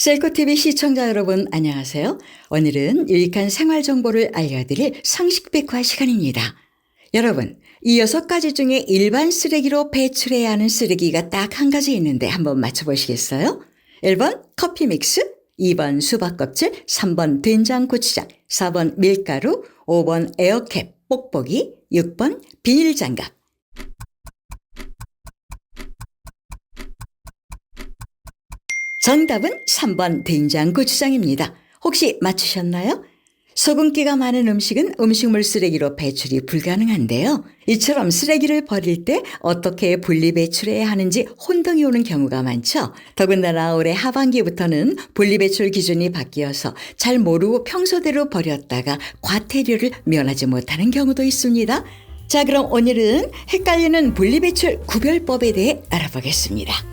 셀코TV 시청자 여러분 안녕하세요. 오늘은 유익한 생활 정보를 알려드릴 상식백화 시간입니다. 여러분, 이 6가지 중에 일반 쓰레기로 배출해야 하는 쓰레기가 딱 한 가지 있는데 한번 맞춰보시겠어요? 1번 커피 믹스, 2번 수박 껍질, 3번 된장 고추장, 4번 밀가루, 5번 에어캡, 뽁뽁이, 6번 비닐 장갑. 정답은 3번 된장고추장입니다. 혹시 맞추셨나요? 소금기가 많은 음식은 음식물 쓰레기로 배출이 불가능한데요. 이처럼 쓰레기를 버릴 때 어떻게 분리배출해야 하는지 혼동이 오는 경우가 많죠. 더군다나 올해 하반기부터는 분리배출 기준이 바뀌어서 잘 모르고 평소대로 버렸다가 과태료를 면하지 못하는 경우도 있습니다. 자, 그럼 오늘은 헷갈리는 분리배출 구별법에 대해 알아보겠습니다.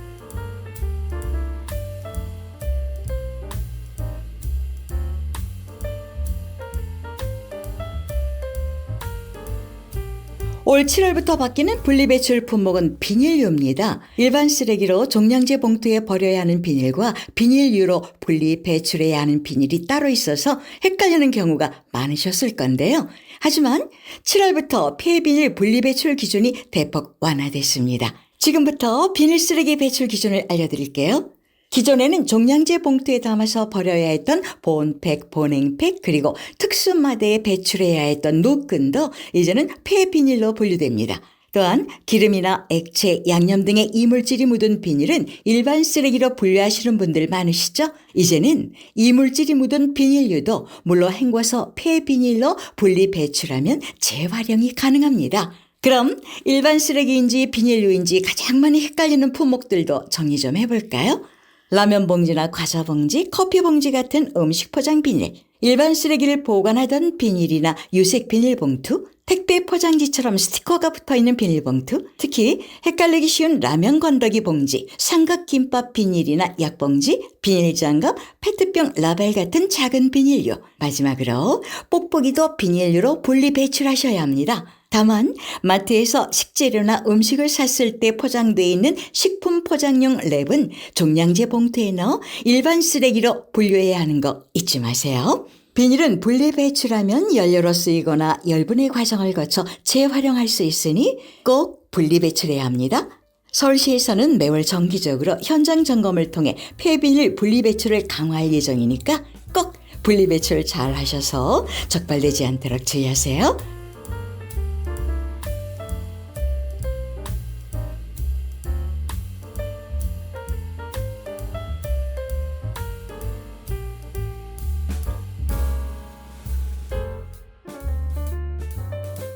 올 7월부터 바뀌는 분리배출 품목은 비닐유입니다. 일반 쓰레기로 종량제 봉투에 버려야 하는 비닐과 비닐유로 분리배출해야 하는 비닐이 따로 있어서 헷갈리는 경우가 많으셨을 건데요. 하지만 7월부터 폐비닐 분리배출 기준이 대폭 완화됐습니다. 지금부터 비닐 쓰레기 배출 기준을 알려드릴게요. 기존에는 종량제 봉투에 담아서 버려야 했던 본팩, 본행팩, 그리고 특수마대에 배출해야 했던 노끈도 이제는 폐비닐로 분류됩니다. 또한 기름이나 액체, 양념 등의 이물질이 묻은 비닐은 일반 쓰레기로 분류하시는 분들 많으시죠? 이제는 이물질이 묻은 비닐류도 물로 헹궈서 폐비닐로 분리 배출하면 재활용이 가능합니다. 그럼 일반 쓰레기인지 비닐류인지 가장 많이 헷갈리는 품목들도 정리 좀 해볼까요? 라면 봉지나 과자 봉지, 커피 봉지 같은 음식 포장 비닐, 일반 쓰레기를 보관하던 비닐이나 유색 비닐봉투, 택배 포장지처럼 스티커가 붙어있는 비닐봉투, 특히 헷갈리기 쉬운 라면 건더기 봉지, 삼각김밥 비닐이나 약봉지, 비닐장갑, 페트병 라벨 같은 작은 비닐류, 마지막으로 뽁뽁이도 비닐류로 분리 배출하셔야 합니다. 다만 마트에서 식재료나 음식을 샀을 때 포장되어 있는 식품 포장용 랩은 종량제 봉투에 넣어 일반 쓰레기로 분류해야 하는 거 잊지 마세요. 비닐은 분리 배출하면 연료로 쓰이거나 열분의 과정을 거쳐 재활용할 수 있으니 꼭 분리 배출해야 합니다. 서울시에서는 매월 정기적으로 현장 점검을 통해 폐비닐 분리 배출을 강화할 예정이니까 꼭 분리 배출 잘 하셔서 적발되지 않도록 주의하세요.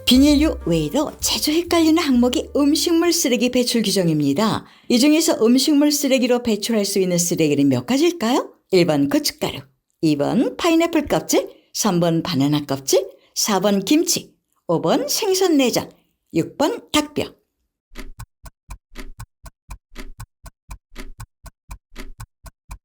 비닐류 외에도 자주 헷갈리는 항목이 음식물 쓰레기 배출 규정입니다. 이 중에서 음식물 쓰레기로 배출할 수 있는 쓰레기는 몇 가지일까요? 1번 고춧가루, 2번 파인애플 껍질, 3번 바나나 껍질, 4번 김치, 5번 생선 내장, 6번 닭뼈.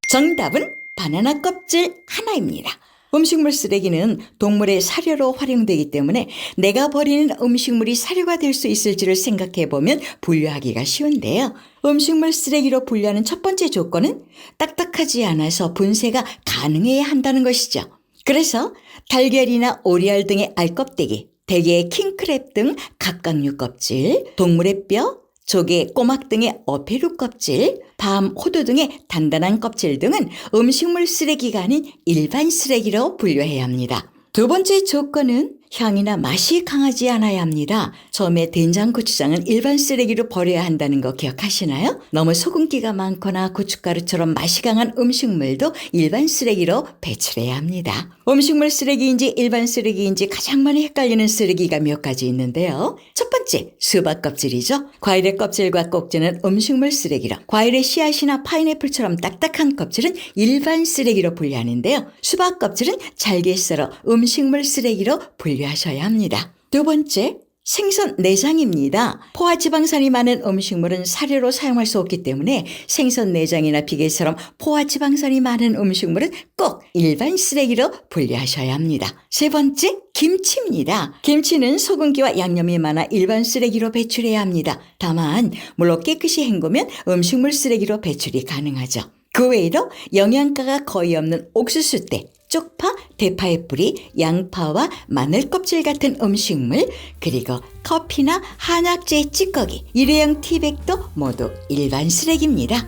정답은 바나나 껍질 하나입니다. 음식물 쓰레기는 동물의 사료로 활용되기 때문에 내가 버리는 음식물이 사료가 될 수 있을지를 생각해 보면 분류하기가 쉬운데요. 음식물 쓰레기로 분류하는 첫 번째 조건은 딱딱하지 않아서 분쇄가 가능해야 한다는 것이죠. 그래서 달걀이나 오리알 등의 알껍데기, 대게의 킹크랩 등 갑각류 껍질, 동물의 뼈, 조개, 꼬막 등의 어패류 껍질, 밤, 호두 등의 단단한 껍질 등은 음식물 쓰레기가 아닌 일반 쓰레기로 분류해야 합니다. 두 번째 조건은 향이나 맛이 강하지 않아야 합니다. 처음에 된장고추장은 일반 쓰레기로 버려야 한다는 거 기억하시나요? 너무 소금기가 많거나 고춧가루처럼 맛이 강한 음식물도 일반 쓰레기로 배출해야 합니다. 음식물 쓰레기인지 일반 쓰레기인지 가장 많이 헷갈리는 쓰레기가 몇 가지 있는데요. 첫 번째, 수박 껍질이죠. 과일의 껍질과 꼭지는 음식물 쓰레기로, 과일의 씨앗이나 파인애플처럼 딱딱한 껍질은 일반 쓰레기로 분류하는데요. 수박 껍질은 잘게 썰어 음식물 쓰레기로 분류하셔야 합니다. 두 번째, 생선 내장입니다. 포화지방산이 많은 음식물은 사료로 사용할 수 없기 때문에 생선 내장이나 비계처럼 포화지방산이 많은 음식물은 꼭 일반 쓰레기로 분류하셔야 합니다. 세 번째, 김치입니다. 김치는 소금기와 양념이 많아 일반 쓰레기로 배출해야 합니다. 다만 물로 깨끗이 헹구면 음식물 쓰레기로 배출이 가능하죠. 그 외에도 영양가가 거의 없는 옥수수대, 쪽파, 대파의 뿌리, 양파와 마늘 껍질 같은 음식물, 그리고 커피나 한약재 찌꺼기, 일회용 티백도 모두 일반 쓰레기입니다.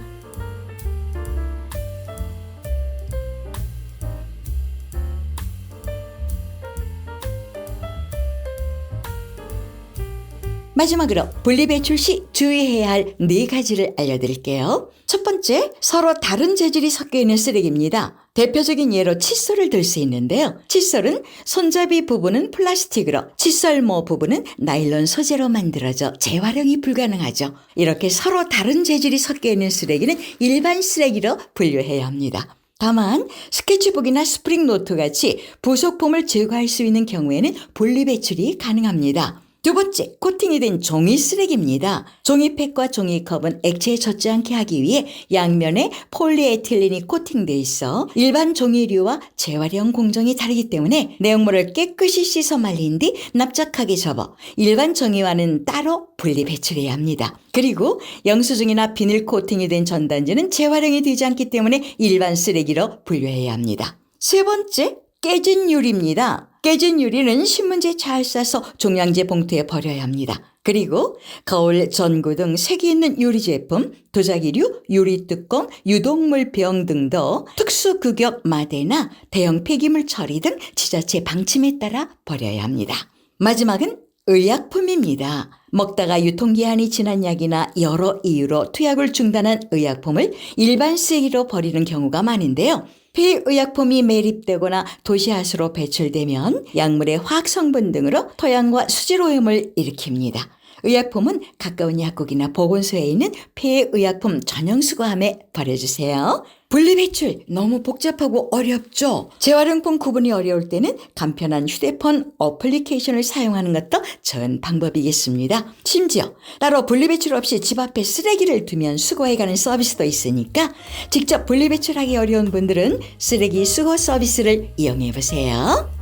마지막으로 분리배출 시 주의해야 할 4가지를 알려드릴게요. 첫 번째, 서로 다른 재질이 섞여있는 쓰레기입니다. 대표적인 예로 칫솔을 들 수 있는데요. 칫솔은 손잡이 부분은 플라스틱으로, 칫솔모 부분은 나일론 소재로 만들어져 재활용이 불가능하죠. 이렇게 서로 다른 재질이 섞여있는 쓰레기는 일반 쓰레기로 분류해야 합니다. 다만 스케치북이나 스프링 노트 같이 부속품을 제거할 수 있는 경우에는 분리배출이 가능합니다. 두 번째, 코팅이 된 종이 쓰레기입니다. 종이팩과 종이컵은 액체에 젖지 않게 하기 위해 양면에 폴리에틸렌이 코팅돼 있어 일반 종이류와 재활용 공정이 다르기 때문에 내용물을 깨끗이 씻어 말린 뒤 납작하게 접어 일반 종이와는 따로 분리 배출해야 합니다. 그리고 영수증이나 비닐 코팅이 된 전단지는 재활용이 되지 않기 때문에 일반 쓰레기로 분류해야 합니다. 세 번째, 깨진 유리입니다. 깨진 유리는 신문지에 잘 싸서 종량제 봉투에 버려야 합니다. 그리고 거울, 전구 등 색이 있는 유리 제품, 도자기류, 유리 뚜껑, 유독물 병 등도 특수 규격 마대나 대형 폐기물 처리 등 지자체 방침에 따라 버려야 합니다. 마지막은 의약품입니다. 먹다가 유통기한이 지난 약이나 여러 이유로 투약을 중단한 의약품을 일반 쓰레기로 버리는 경우가 많은데요. 폐의약품이 매립되거나 도시하수로 배출되면 약물의 화학성분 등으로 토양과 수질 오염을 일으킵니다. 의약품은 가까운 약국이나 보건소에 있는 폐의약품 전용 수거함에 버려주세요. 분리배출 너무 복잡하고 어렵죠? 재활용품 구분이 어려울 때는 간편한 휴대폰 어플리케이션을 사용하는 것도 좋은 방법이겠습니다. 심지어 따로 분리배출 없이 집 앞에 쓰레기를 두면 수거해가는 서비스도 있으니까 직접 분리배출하기 어려운 분들은 쓰레기 수거 서비스를 이용해보세요.